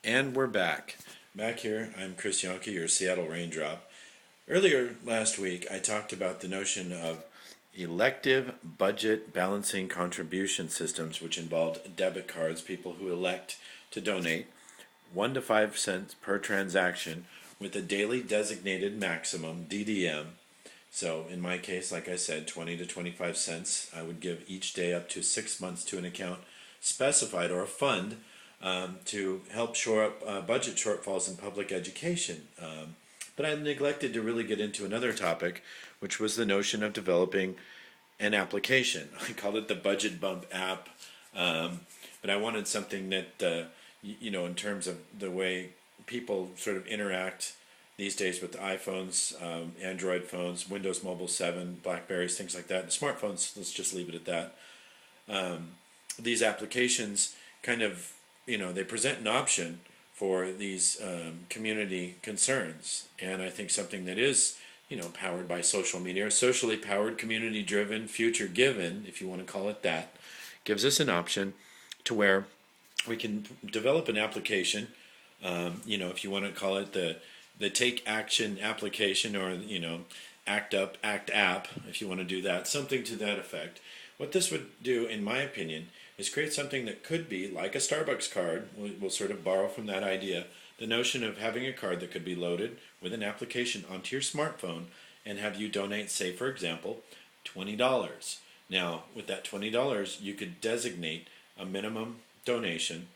And we're back. Back here, I'm Chris Yanke, your Seattle Raindrop. Earlier last week, I talked about the notion of elective budget balancing contribution systems, which involved debit cards, people who elect to donate 1 to 5 cents per transaction with a daily designated maximum, DDM. So in my case, like I said, 20 to 25 cents I would give each day up to 6 months to an account specified or a fund to help shore up budget shortfalls in public education. But I neglected to really get into another topic, which was the notion of developing an application. I called it the Budget Bump app, but I wanted something that, in terms of the way people sort of interact these days with iPhones, Android phones, Windows Mobile 7, Blackberries, things like that, and smartphones, let's just leave it at that. These applications kind of, they present an option for these community concerns. And I think something that is, powered by social media, socially powered, community driven, future given, if you want to call it that, gives us an option to where we can develop an application, if you want to call it the Take Action application, or, Act Up, Act App, if you want to do that, something to that effect. What this would do, in my opinion, is create something that could be like a Starbucks card. We'll sort of borrow from that idea. The notion of having a card that could be loaded with an application onto your smartphone and have you donate, say, for example, $20. Now, with that $20, you could designate a minimum donation,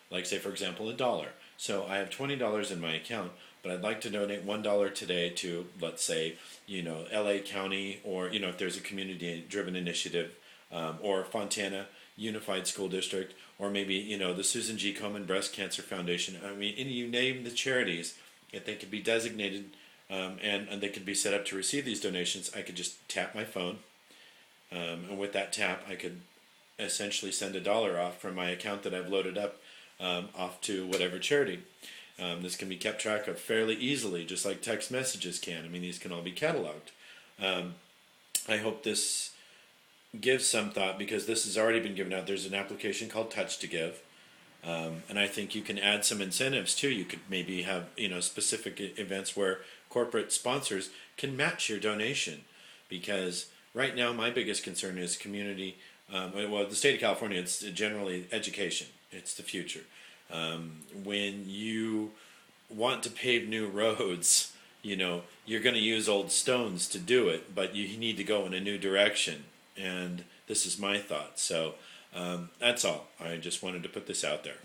like, say, for example, $1. So I have $20 in my account, but I'd like to donate $1 today to, let's say, LA County, or, if there's a community-driven initiative, or Fontana Unified School District, or maybe, the Susan G. Komen Breast Cancer Foundation. I mean, you name the charities, if they could be designated, and they could be set up to receive these donations, I could just tap my phone, and with that tap, I could essentially send $1 off from my account that I've loaded up, off to whatever charity. This can be kept track of fairly easily, just like text messages can. I mean, these can all be cataloged. I hope this gives some thought, because this has already been given out. There's an application called Touch to Give, and I think you can add some incentives too. You could maybe have specific events where corporate sponsors can match your donation, because right now my biggest concern is community. The state of California, it's generally education. It's the future. When you want to pave new roads, you're going to use old stones to do it, but you need to go in a new direction. And this is my thought. So that's all. I just wanted to put this out there.